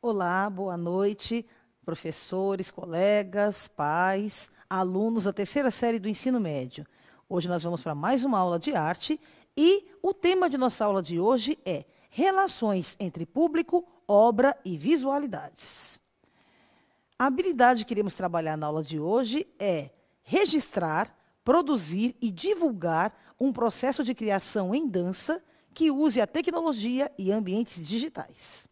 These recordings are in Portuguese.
Olá, boa noite, professores, colegas, pais, alunos da terceira série do ensino médio. Hoje nós vamos para mais uma aula de arte e o tema de nossa aula de hoje é Relações entre público, obra e visualidades. A habilidade que iremos trabalhar na aula de hoje é registrar, produzir e divulgar um processo de criação em dança que use a tecnologia e ambientes digitais.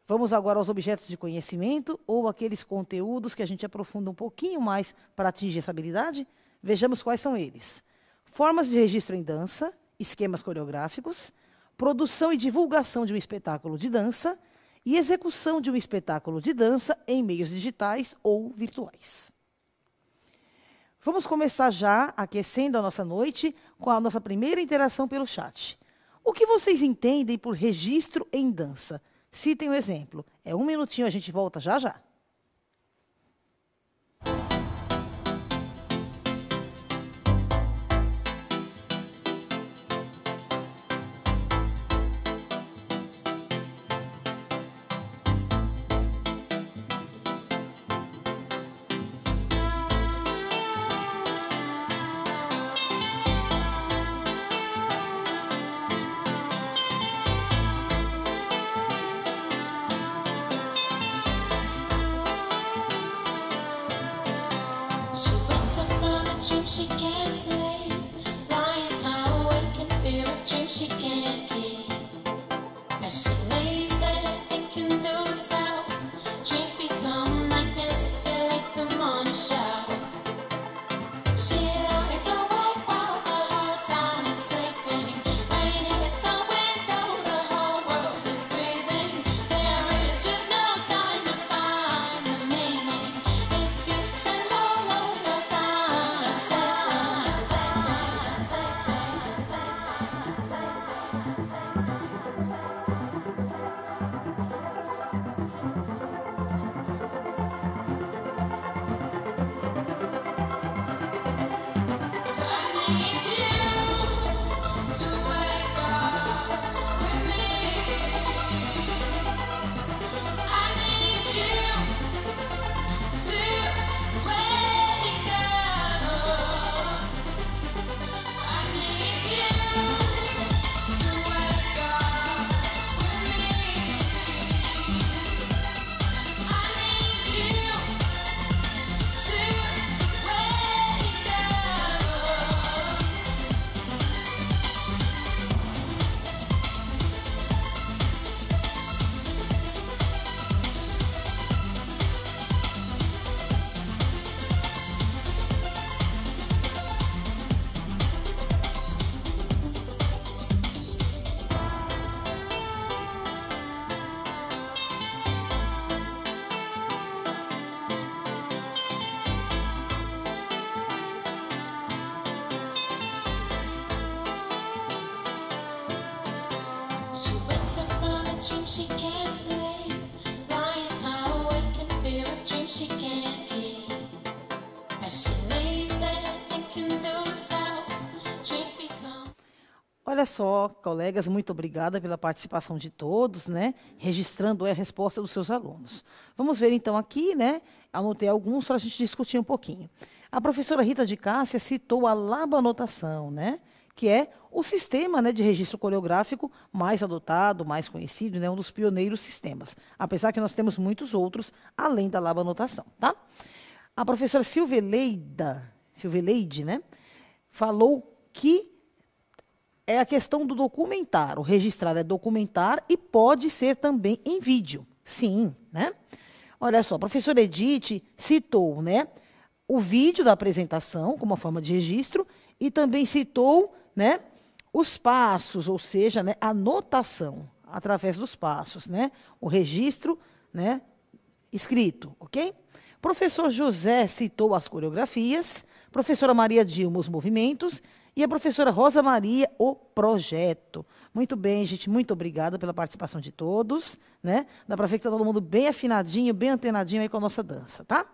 Vamos agora aos objetos de conhecimento ou aqueles conteúdos que a gente aprofunda um pouquinho mais para atingir essa habilidade. Vejamos quais são eles. Formas de registro em dança, esquemas coreográficos, produção e divulgação de um espetáculo de dança e execução de um espetáculo de dança em meios digitais ou virtuais. Vamos começar já aquecendo a nossa noite com a nossa primeira interação pelo chat. O que vocês entendem por registro em dança? Citem um exemplo. É um minutinho, a gente volta já já. She can't sleep, lying awake in fear of dreams she can't keep. As she lays there thinking to herself, dreams become nightmares that feel like the morning show. She lies awake while the whole town is sleeping. Rain hits her window, the whole world is breathing. There is just no time to find the meaning. If you spend all of your time I need you to wake up with me. I need you to wake up. I need you to wake up with me. I need you to wake up. She wakes up from a dream she can't sleep, lying awake in fear of dreams she can't keep. As she lays there thinking to herself, dreams become. Olha só, colegas, muito obrigada pela participação de todos, né? Registrando a resposta dos seus alunos. Vamos ver então aqui, né? Anotei alguns para a gente discutir um pouquinho. A professora Rita de Cássia citou a labanotação, né? Que é o sistema, né, de registro coreográfico mais adotado, mais conhecido, né, um dos pioneiros sistemas. Apesar que nós temos muitos outros, além da labanotação, tá? A professora Silveleide, né, falou que é a questão do documentar. O registrar é documentar e pode ser também em vídeo. Sim, né? Olha só, a professora Edith citou, né, o vídeo da apresentação como uma forma de registro e também citou, né, os passos, ou seja, né, a notação através dos passos, né, o registro, né, escrito, ok? Professor José citou as coreografias, professora Maria Dilma os movimentos e a professora Rosa Maria o projeto. Muito bem, gente, muito obrigada pela participação de todos, né? Dá para ver que está todo mundo bem afinadinho, bem antenadinho aí com a nossa dança, tá?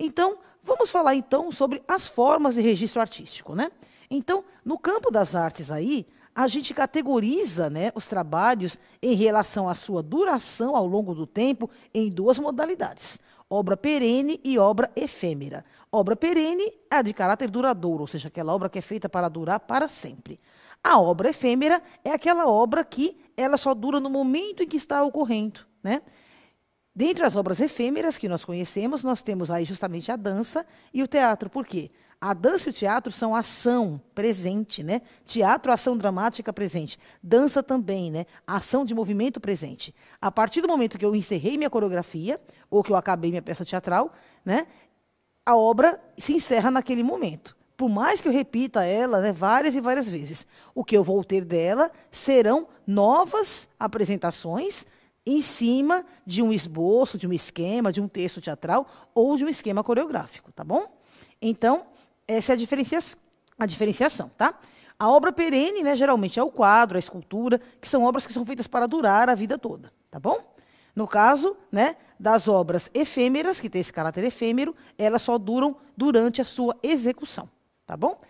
Então, vamos falar então sobre as formas de registro artístico, né? Então, no campo das artes aí, a gente categoriza, né, os trabalhos em relação à sua duração ao longo do tempo em duas modalidades: obra perene e obra efêmera. Obra perene é a de caráter duradouro, ou seja, aquela obra que é feita para durar para sempre. A obra efêmera é aquela obra que ela só dura no momento em que está ocorrendo, né? Dentre as obras efêmeras que nós conhecemos, nós temos aí justamente a dança e o teatro. Por quê? A dança e o teatro são ação presente, né? Teatro, ação dramática presente. Dança também, né? Ação de movimento presente. A partir do momento que eu encerrei minha coreografia, ou que eu acabei minha peça teatral, né? A obra se encerra naquele momento. Por mais que eu repita ela, né, várias e várias vezes, o que eu vou ter dela serão novas apresentações em cima de um esboço, de um esquema, de um texto teatral ou de um esquema coreográfico, tá bom? Então, essa é a diferenciação, tá? A obra perene, né, geralmente é o quadro, a escultura, que são obras que são feitas para durar a vida toda, tá bom? No caso, né, das obras efêmeras, que tem esse caráter efêmero, elas só duram durante a sua execução, tá bom?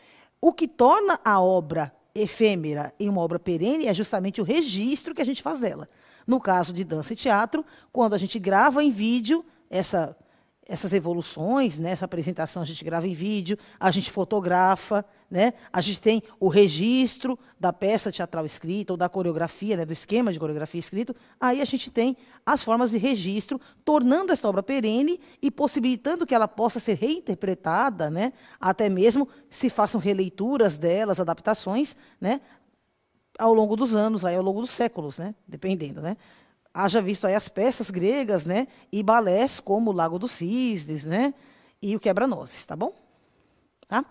O que torna a obra efêmera em uma obra perene é justamente o registro que a gente faz dela. No caso de dança e teatro, quando a gente grava em vídeo essas evoluções, né, essa apresentação a gente grava em vídeo, a gente fotografa, né, a gente tem o registro da peça teatral escrita ou da coreografia, né, do esquema de coreografia escrito, aí a gente tem as formas de registro, tornando esta obra perene e possibilitando que ela possa ser reinterpretada, né, até mesmo se façam releituras delas, adaptações, né, ao longo dos anos, aí, ao longo dos séculos, né, dependendo, né. Haja visto aí as peças gregas, né, e balés como o Lago dos Cisnes, né, e o Quebra-Nozes, tá bom? Tá?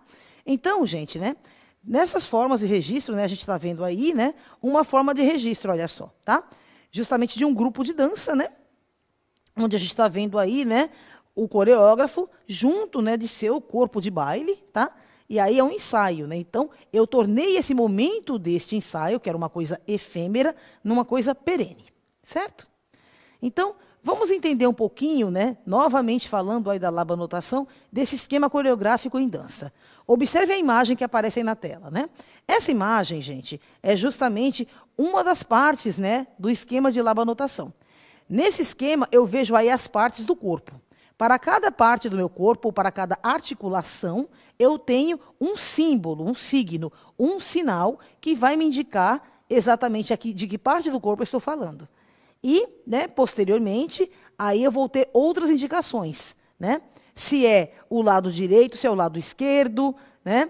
Então, gente, né, nessas formas de registro, né, a gente está vendo aí, né, uma forma de registro, olha só, tá? Justamente de um grupo de dança, né, onde a gente está vendo aí, né, o coreógrafo junto, né, de seu corpo de baile, tá? E aí é um ensaio, né? Então, eu tornei esse momento deste ensaio, que era uma coisa efêmera, numa coisa perene. Certo? Então, vamos entender um pouquinho, né, novamente falando aí da labanotação, desse esquema coreográfico em dança. Observe a imagem que aparece aí na tela, né? Essa imagem, gente, é justamente uma das partes, né, do esquema de labanotação. Nesse esquema, eu vejo aí as partes do corpo. Para cada parte do meu corpo, ou para cada articulação, eu tenho um símbolo, um signo, um sinal que vai me indicar exatamente aqui de que parte do corpo eu estou falando. E, né, posteriormente, aí eu vou ter outras indicações, né? Se é o lado direito, se é o lado esquerdo, né?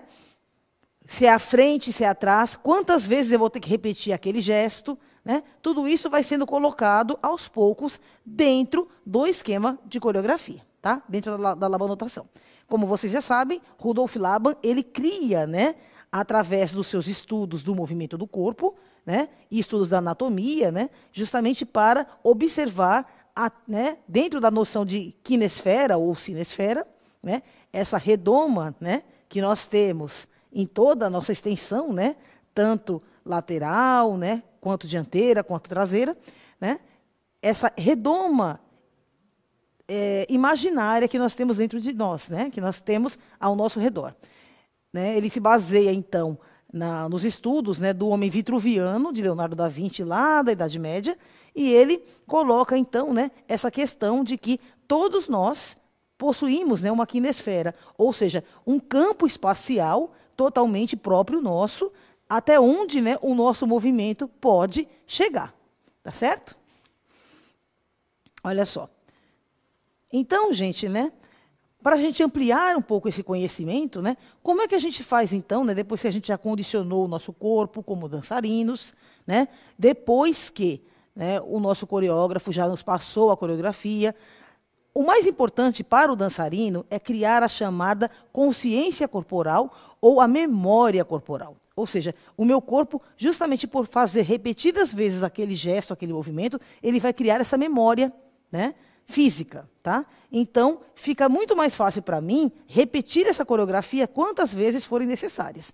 Se é a frente, se é atrás, quantas vezes eu vou ter que repetir aquele gesto, né? Tudo isso vai sendo colocado aos poucos dentro do esquema de coreografia, tá? Dentro da labanotação. Como vocês já sabem, Rudolf Laban, ele cria, né, através dos seus estudos do movimento do corpo, né, e estudos da anatomia, né, justamente para observar, né, dentro da noção de quinesfera ou cinesfera, né, essa redoma, né, que nós temos em toda a nossa extensão, né, tanto lateral, né, quanto dianteira, quanto traseira, né, essa redoma imaginária que nós temos dentro de nós, né, que nós temos ao nosso redor. Né, ele se baseia, então, nos estudos, né, do homem vitruviano, de Leonardo da Vinci, lá da Idade Média, e ele coloca, então, né, essa questão de que todos nós possuímos, né, uma quinesfera, ou seja, um campo espacial totalmente próprio nosso, até onde, né, o nosso movimento pode chegar. Tá certo? Olha só. Então, gente, né, para a gente ampliar um pouco esse conhecimento, né, como é que a gente faz, então, né, depois que a gente já condicionou o nosso corpo como dançarinos, né, depois que, né, o nosso coreógrafo já nos passou a coreografia, o mais importante para o dançarino é criar a chamada consciência corporal ou a memória corporal. Ou seja, o meu corpo, justamente por fazer repetidas vezes aquele gesto, aquele movimento, ele vai criar essa memória, né, física, tá? Então, fica muito mais fácil para mim repetir essa coreografia quantas vezes forem necessárias.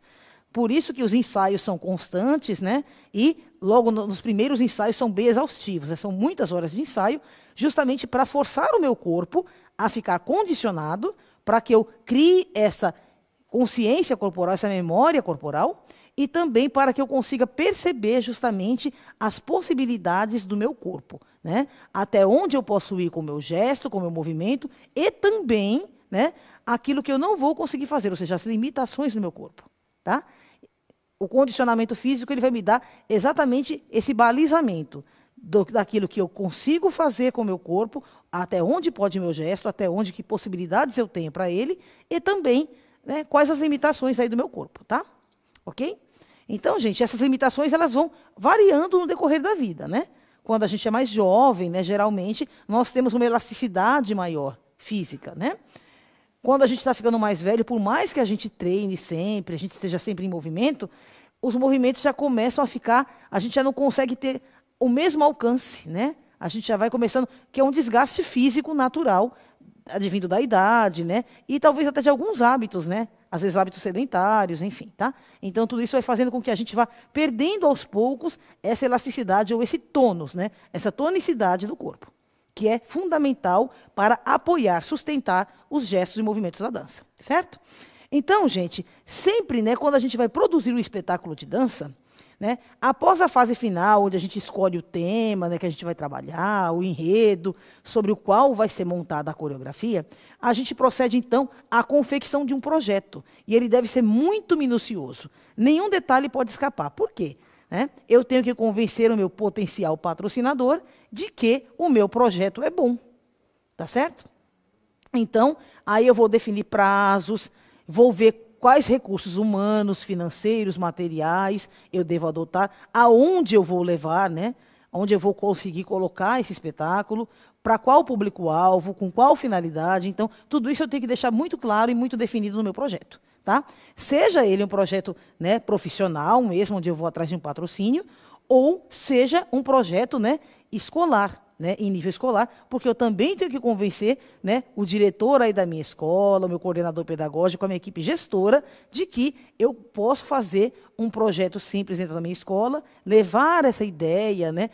Por isso que os ensaios são constantes, né? E logo nos primeiros ensaios são bem exaustivos, né? São muitas horas de ensaio, justamente para forçar o meu corpo a ficar condicionado para que eu crie essa consciência corporal, essa memória corporal, e também para que eu consiga perceber justamente as possibilidades do meu corpo, né? Até onde eu posso ir com o meu gesto, com o meu movimento, e também, né, aquilo que eu não vou conseguir fazer, ou seja, as limitações do meu corpo, tá? O condicionamento físico ele vai me dar exatamente esse balizamento daquilo que eu consigo fazer com o meu corpo, até onde pode meu gesto, até onde, que possibilidades eu tenho para ele, e também, né, quais as limitações aí do meu corpo, tá? Ok? Então, gente, essas limitações elas vão variando no decorrer da vida, né? Quando a gente é mais jovem, né, geralmente, nós temos uma elasticidade maior física, né? Quando a gente está ficando mais velho, por mais que a gente treine sempre, a gente esteja sempre em movimento, os movimentos já começam a ficar, a gente já não consegue ter o mesmo alcance, né? A gente já vai começando, que é um desgaste físico natural, advindo da idade, né? E talvez até de alguns hábitos, né? Às vezes hábitos sedentários, enfim, tá? Então tudo isso vai fazendo com que a gente vá perdendo aos poucos essa elasticidade ou esse tônus, né? Essa tonicidade do corpo, que é fundamental para apoiar, sustentar os gestos e movimentos da dança, certo? Então, gente, sempre, né, quando a gente vai produzir um espetáculo de dança, né, após a fase final, onde a gente escolhe o tema, né, que a gente vai trabalhar, o enredo, sobre o qual vai ser montada a coreografia, a gente procede, então, à confecção de um projeto. E ele deve ser muito minucioso. Nenhum detalhe pode escapar. Por quê? Né? Eu tenho que convencer o meu potencial patrocinador de que o meu projeto é bom. Tá certo? Então, aí eu vou definir prazos, vou ver quais recursos humanos, financeiros, materiais eu devo adotar, aonde eu vou levar, né? Onde eu vou conseguir colocar esse espetáculo, para qual público-alvo, com qual finalidade. Então, tudo isso eu tenho que deixar muito claro e muito definido no meu projeto. Tá? Seja ele um projeto, né, profissional mesmo, onde eu vou atrás de um patrocínio, ou seja um projeto, né, escolar, né, em nível escolar, porque eu também tenho que convencer, né, o diretor aí da minha escola, o meu coordenador pedagógico, a minha equipe gestora, de que eu posso fazer um projeto simples dentro da minha escola, levar essa ideia, né,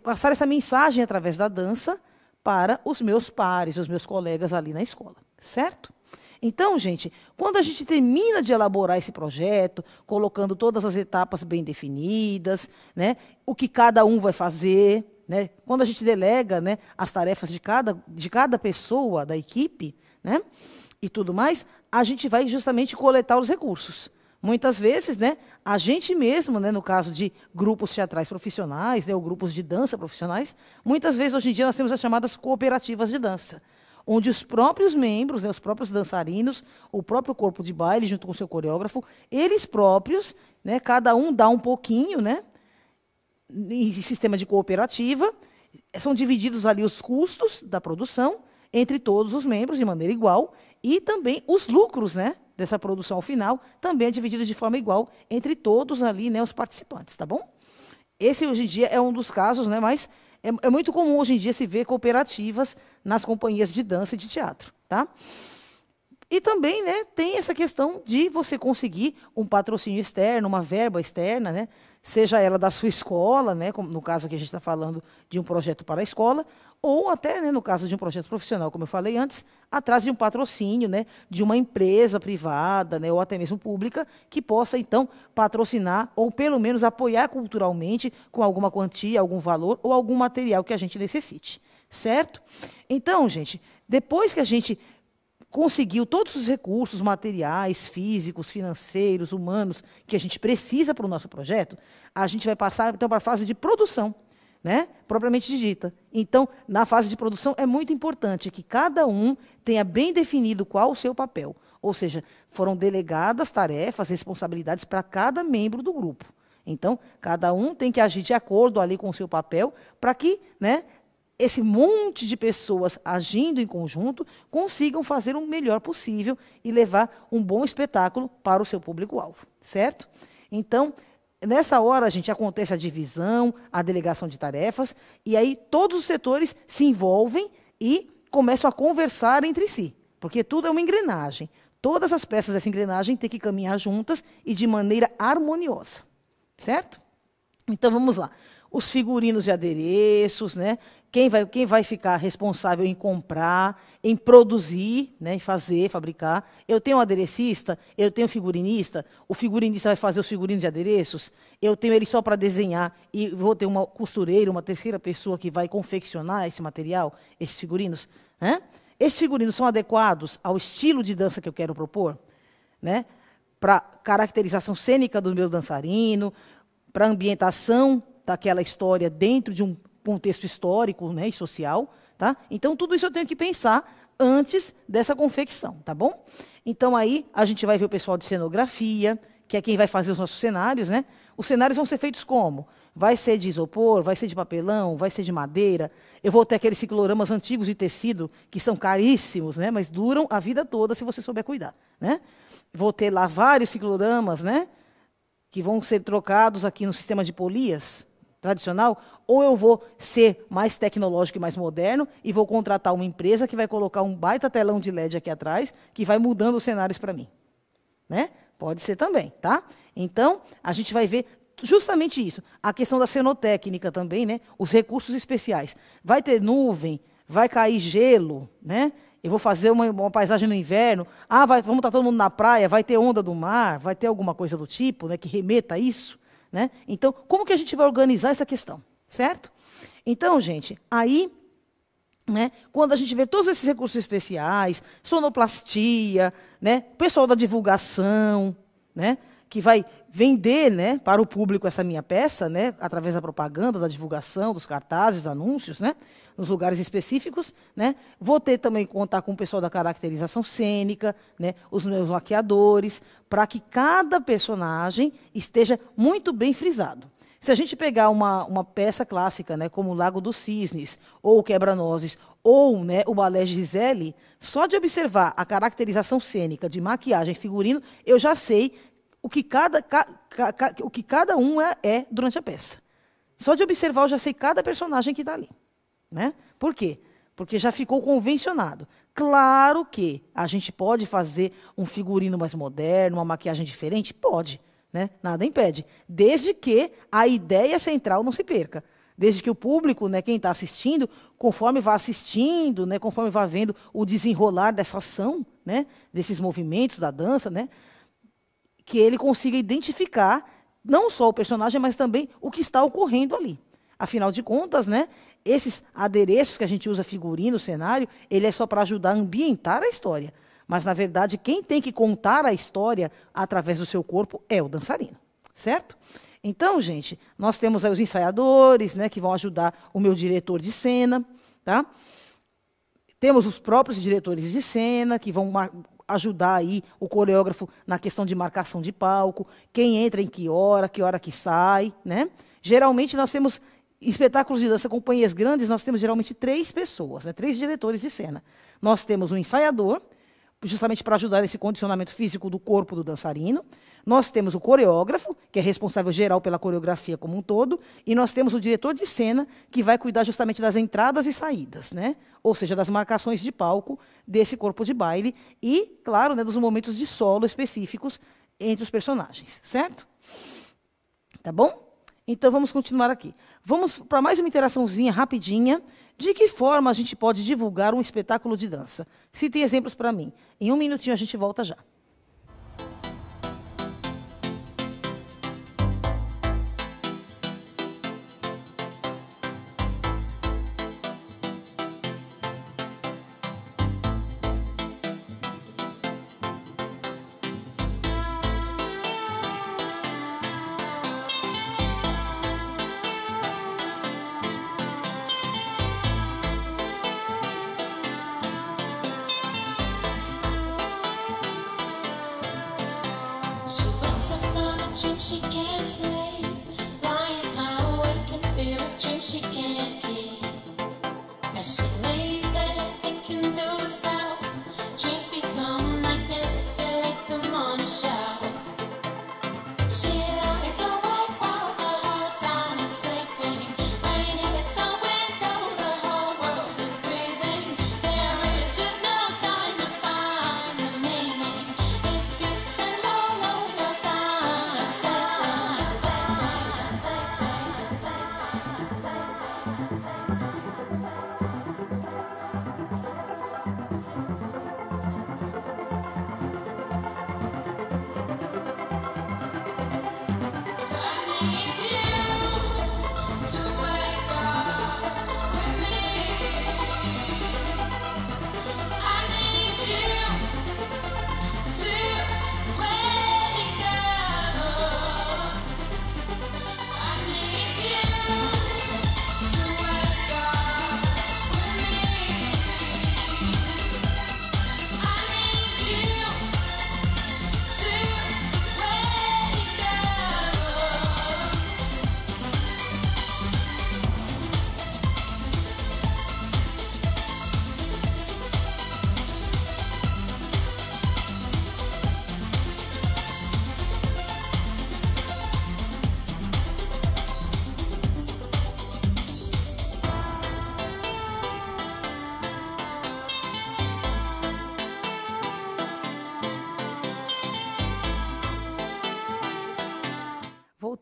passar essa mensagem através da dança para os meus pares, os meus colegas ali na escola, certo? Então, gente, quando a gente termina de elaborar esse projeto, colocando todas as etapas bem definidas, né, o que cada um vai fazer, né, quando a gente delega, né, as tarefas de cada pessoa da equipe, né, e tudo mais, a gente vai justamente coletar os recursos. Muitas vezes, né, a gente mesmo, né, no caso de grupos teatrais profissionais, né, ou grupos de dança profissionais, muitas vezes, hoje em dia, nós temos as chamadas cooperativas de dança, onde os próprios membros, né, os próprios dançarinos, o próprio corpo de baile, junto com o seu coreógrafo, eles próprios, né, cada um dá um pouquinho, né, em sistema de cooperativa, são divididos ali os custos da produção entre todos os membros de maneira igual, e também os lucros, né, dessa produção final também é dividido de forma igual entre todos ali, né, os participantes, tá bom? Esse, hoje em dia, é um dos casos, né, mas é muito comum hoje em dia se ver cooperativas nas companhias de dança e de teatro, tá? E também, né, tem essa questão de você conseguir um patrocínio externo, uma verba externa, né, seja ela da sua escola, né, como no caso aqui a gente está falando de um projeto para a escola, ou até, né, no caso de um projeto profissional, como eu falei antes, atrás de um patrocínio, né, de uma empresa privada, né, ou até mesmo pública, que possa, então, patrocinar ou, pelo menos, apoiar culturalmente com alguma quantia, algum valor ou algum material que a gente necessite. Certo? Então, gente, depois que a gente conseguiu todos os recursos materiais, físicos, financeiros, humanos, que a gente precisa para o nosso projeto, a gente vai passar, então, para a fase de produção, né, propriamente dita. Então, na fase de produção, é muito importante que cada um tenha bem definido qual o seu papel. Ou seja, foram delegadas tarefas, responsabilidades para cada membro do grupo. Então, cada um tem que agir de acordo ali com o seu papel para que, né, esse monte de pessoas agindo em conjunto consigam fazer o melhor possível e levar um bom espetáculo para o seu público-alvo. Certo? Então, nessa hora, gente, acontece a divisão, a delegação de tarefas, e aí todos os setores se envolvem e começam a conversar entre si, porque tudo é uma engrenagem. Todas as peças dessa engrenagem têm que caminhar juntas e de maneira harmoniosa. Certo? Então, vamos lá. Os figurinos e adereços, né, Quem vai ficar responsável em comprar, em produzir, né, em fazer, fabricar? Eu tenho um aderecista, eu tenho um figurinista, o figurinista vai fazer os figurinos de adereços, eu tenho ele só para desenhar e vou ter uma costureira, uma terceira pessoa que vai confeccionar esse material, esses figurinos, né? Esses figurinos são adequados ao estilo de dança que eu quero propor, né? Para caracterização cênica do meu dançarino, para a ambientação daquela história dentro de um contexto histórico, né, e social, tá? Então, tudo isso eu tenho que pensar antes dessa confecção, tá bom? Então, aí, a gente vai ver o pessoal de cenografia, que é quem vai fazer os nossos cenários, né? Os cenários vão ser feitos como? Vai ser de isopor, vai ser de papelão, vai ser de madeira. Eu vou ter aqueles cicloramas antigos de tecido, que são caríssimos, né, mas duram a vida toda se você souber cuidar, né? Vou ter lá vários cicloramas, né, que vão ser trocados aqui no sistema de polias tradicional, ou eu vou ser mais tecnológico e mais moderno e vou contratar uma empresa que vai colocar um baita telão de LED aqui atrás, que vai mudando os cenários para mim, né? Pode ser também, tá? Então, a gente vai ver justamente isso. A questão da cenotécnica também, né? Os recursos especiais. Vai ter nuvem, vai cair gelo, né? Eu vou fazer uma paisagem no inverno. Vamos estar todo mundo na praia, vai ter onda do mar, vai ter alguma coisa do tipo, né, que remeta a isso, né? Então, como que a gente vai organizar essa questão, certo? Então, gente, aí, né, quando a gente vê todos esses recursos especiais, sonoplastia, né, pessoal da divulgação, né, que vai vender, né, para o público essa minha peça, né, através da propaganda, da divulgação, dos cartazes, anúncios, né, nos lugares específicos, né. Vou ter também contar com o pessoal da caracterização cênica, né, os meus maquiadores, para que cada personagem esteja muito bem frisado. Se a gente pegar uma peça clássica, né, como o Lago dos Cisnes, ou o Quebra-Nozes, ou, né, o Balé Gisele, só de observar a caracterização cênica de maquiagem e figurino, eu já sei o que cada um é durante a peça. Só de observar, eu já sei cada personagem que está ali, né? Por quê? Porque já ficou convencionado. Claro que a gente pode fazer um figurino mais moderno, uma maquiagem diferente? Pode, né? Nada impede. Desde que a ideia central não se perca. Desde que o público, né, quem está assistindo, conforme vá assistindo, né, conforme vá vendo o desenrolar dessa ação, né, desses movimentos da dança, né, que ele consiga identificar não só o personagem, mas também o que está ocorrendo ali. Afinal de contas, né, esses adereços que a gente usa, figurino, cenário, ele é só para ajudar a ambientar a história. Mas, na verdade, quem tem que contar a história através do seu corpo é o dançarino, certo? Então, gente, nós temos aí os ensaiadores, né, que vão ajudar o meu diretor de cena, tá? Temos os próprios diretores de cena, que vão ajudar aí o coreógrafo na questão de marcação de palco, quem entra em que hora que sai, né? Geralmente nós temos espetáculos de dança, companhias grandes, nós temos geralmente 3 pessoas, né? 3 diretores de cena. Nós temos um ensaiador, justamente para ajudar nesse condicionamento físico do corpo do dançarino. Nós temos o coreógrafo, que é responsável geral pela coreografia como um todo, e nós temos o diretor de cena, que vai cuidar justamente das entradas e saídas, né? Ou seja, das marcações de palco desse corpo de baile e, claro, né, dos momentos de solo específicos entre os personagens, certo? Tá bom? Então, vamos continuar aqui. Vamos para mais uma interaçãozinha rapidinha. De que forma a gente pode divulgar um espetáculo de dança? Citem exemplos para mim. Em 1 minutinho a gente volta já. She wakes up from a dream she can't sleep, lying awake in fear of dreams she can't keep. As she lays there thinking to herself, dreams become nightmares that feel like the morning shower. She lies awake while the whole town is sleeping. Rain hits her window, the whole world is breathing. There is just no time to find the meaning. If you spend all of your time sleeping, sleeping, sleeping, sleeping, sleeping, sleeping, sleeping.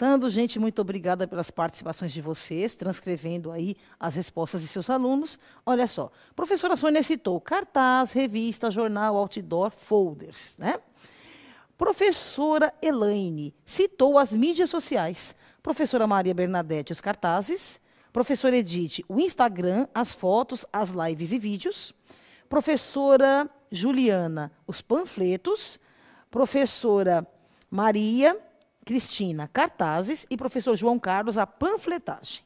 completando, gente, muito obrigada pelas participações de vocês, transcrevendo aí as respostas de seus alunos. Olha só, a professora Sônia citou cartaz, revista, jornal, outdoor, folders, né? Professora Elaine citou as mídias sociais. Professora Maria Bernadette, os cartazes. Professora Edith, o Instagram, as fotos, as lives e vídeos. Professora Juliana, os panfletos. Professora Maria Cristina, cartazes. E professor João Carlos, a panfletagem.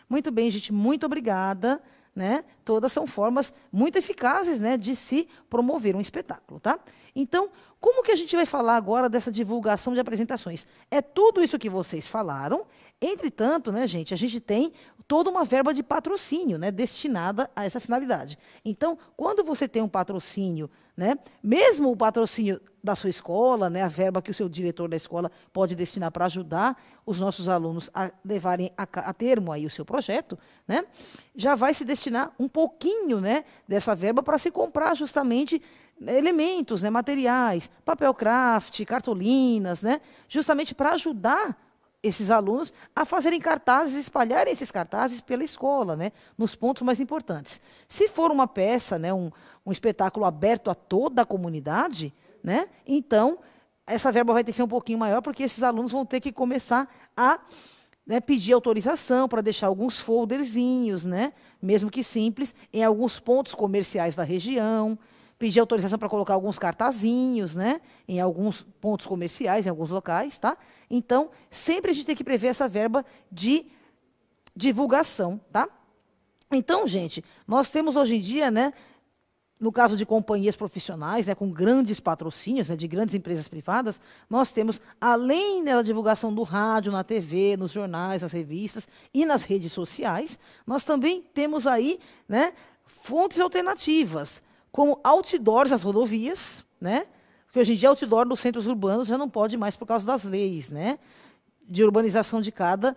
Muito bem, gente, muito obrigada. Né? Todas são formas muito eficazes, né, de se promover um espetáculo, tá? Então, como que a gente vai falar agora dessa divulgação de apresentações? É tudo isso que vocês falaram. Entretanto, né, gente, a gente tem toda uma verba de patrocínio, né, destinada a essa finalidade. Então, quando você tem um patrocínio, né, mesmo o patrocínio da sua escola, né, a verba que o seu diretor da escola pode destinar para ajudar os nossos alunos a levarem a termo aí o seu projeto, né, já vai se destinar um pouquinho, né, dessa verba para se comprar justamente elementos, né, materiais, papel craft, cartolinas, né, justamente para ajudar esses alunos a fazerem cartazes, espalharem esses cartazes pela escola, né, nos pontos mais importantes. Se for uma peça, né, um espetáculo aberto a toda a comunidade, né, então essa verba vai ter que ser um pouquinho maior, porque esses alunos vão ter que começar a, né, pedir autorização para deixar alguns folderzinhos, né, mesmo que simples, em alguns pontos comerciais da região, pedir autorização para colocar alguns cartazinhos, né, em alguns pontos comerciais, em alguns locais, tá? Então, sempre a gente tem que prever essa verba de divulgação, tá? Então, gente, nós temos hoje em dia, né, no caso de companhias profissionais, né, com grandes patrocínios, né, de grandes empresas privadas, nós temos, além da divulgação do rádio, na TV, nos jornais, nas revistas e nas redes sociais, nós também temos aí, né, fontes alternativas, como outdoors nas rodovias, né? Porque hoje em dia outdoor nos centros urbanos já não pode mais por causa das leis, né, de urbanização de cada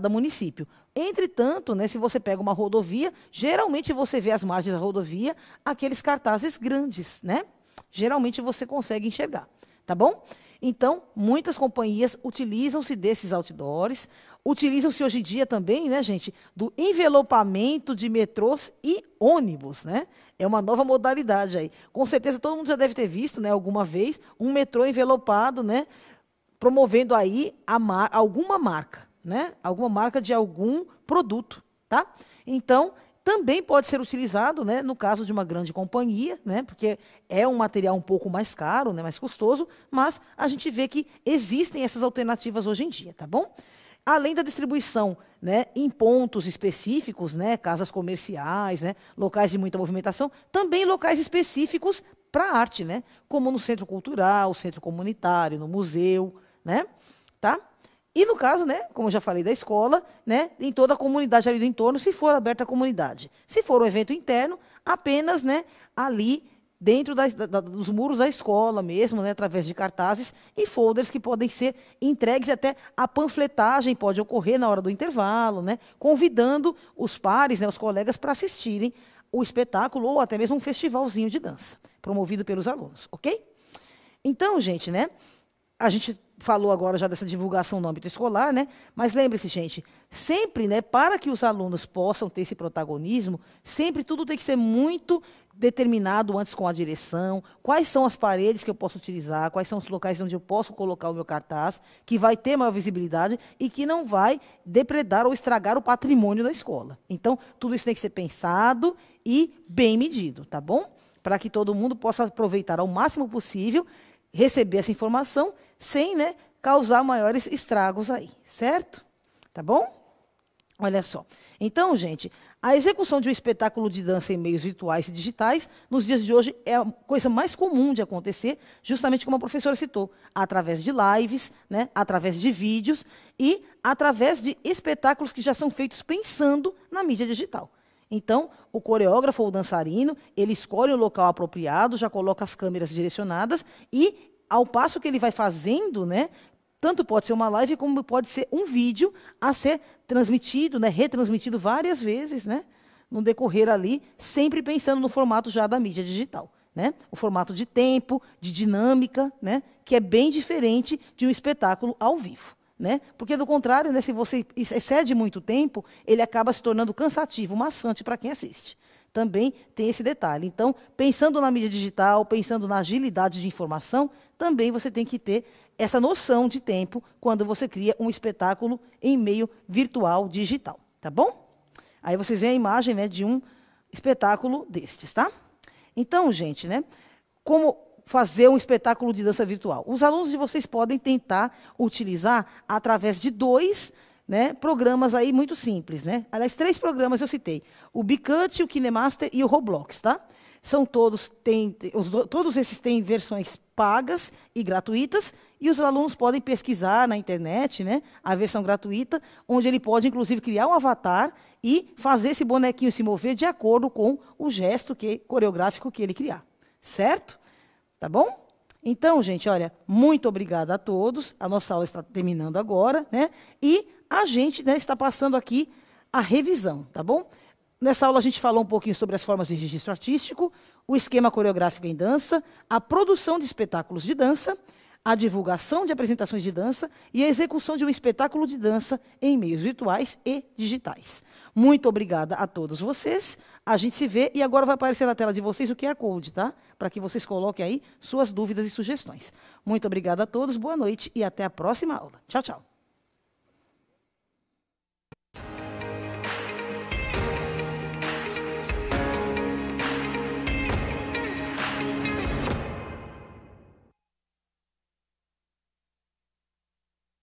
município. Entretanto, né, se você pega uma rodovia, geralmente você vê às margens da rodovia aqueles cartazes grandes, né? Geralmente você consegue enxergar, tá bom? Então, muitas companhias utilizam-se desses outdoors, utilizam-se hoje em dia também, né, gente, do envelopamento de metrôs e ônibus, né? É uma nova modalidade aí. Com certeza todo mundo já deve ter visto, né, alguma vez, um metrô envelopado, né, promovendo aí alguma marca, né? Alguma marca de algum produto, tá? Então, também pode ser utilizado, né, no caso de uma grande companhia, né, porque é um material um pouco mais caro, né, mais custoso, mas a gente vê que existem essas alternativas hoje em dia, tá bom? Além da distribuição, né, em pontos específicos, né, casas comerciais, né, locais de muita movimentação, também locais específicos para arte, né, como no centro cultural, centro comunitário, no museu, né, tá? E no caso, né, como eu já falei da escola, né, em toda a comunidade ali do entorno, se for aberta à comunidade. Se for um evento interno, apenas, né, ali dentro dos muros da escola mesmo, né, através de cartazes e folders que podem ser entregues, até a panfletagem pode ocorrer na hora do intervalo, né, convidando os pares, né, os colegas para assistirem o espetáculo ou até mesmo um festivalzinho de dança, promovido pelos alunos, ok? Então, gente, né, a gente falou agora já dessa divulgação no âmbito escolar, né? Mas lembre-se, gente, sempre, né, para que os alunos possam ter esse protagonismo, sempre tudo tem que ser muito determinado antes com a direção, quais são as paredes que eu posso utilizar, quais são os locais onde eu posso colocar o meu cartaz, que vai ter maior visibilidade e que não vai depredar ou estragar o patrimônio da escola. Então, tudo isso tem que ser pensado e bem medido, tá bom? Para que todo mundo possa aproveitar ao máximo possível, receber essa informação sem, né, causar maiores estragos aí, certo? Tá bom? Olha só. Então, gente, a execução de um espetáculo de dança em meios virtuais e digitais, nos dias de hoje, é a coisa mais comum de acontecer, justamente como a professora citou, através de lives, né, através de vídeos e através de espetáculos que já são feitos pensando na mídia digital. Então, o coreógrafo ou o dançarino, ele escolhe um local apropriado, já coloca as câmeras direcionadas e, ao passo que ele vai fazendo, né, tanto pode ser uma live como pode ser um vídeo a ser transmitido, né, retransmitido várias vezes, né, no decorrer ali, sempre pensando no formato já da mídia digital, né, o formato de tempo, de dinâmica, né, que é bem diferente de um espetáculo ao vivo, né? Porque, do contrário, né, se você excede muito tempo, ele acaba se tornando cansativo, maçante para quem assiste. Também tem esse detalhe. Então, pensando na mídia digital, pensando na agilidade de informação, também você tem que ter essa noção de tempo quando você cria um espetáculo em meio virtual digital, tá bom? Aí vocês veem a imagem, né, de um espetáculo destes, tá? Então, gente, né, como fazer um espetáculo de dança virtual? Os alunos de vocês podem tentar utilizar através de 2, né, programas aí muito simples, né? Aliás, 3 programas eu citei: o Bicut, o KineMaster e o Roblox, tá? São todos todos esses têm versões pagas e gratuitas, e os alunos podem pesquisar na internet, né, a versão gratuita, onde ele pode inclusive criar um avatar e fazer esse bonequinho se mover de acordo com o gesto coreográfico que ele criar, certo? Tá bom? Então, gente, olha, muito obrigada a todos. A nossa aula está terminando agora, né? E a gente, né, está passando aqui a revisão, tá bom? Nessa aula a gente falou um pouquinho sobre as formas de registro artístico, o esquema coreográfico em dança, a produção de espetáculos de dança, a divulgação de apresentações de dança e a execução de um espetáculo de dança em meios virtuais e digitais. Muito obrigada a todos vocês. A gente se vê e agora vai aparecer na tela de vocês o QR Code, tá? Para que vocês coloquem aí suas dúvidas e sugestões. Muito obrigada a todos, boa noite e até a próxima aula. Tchau, tchau.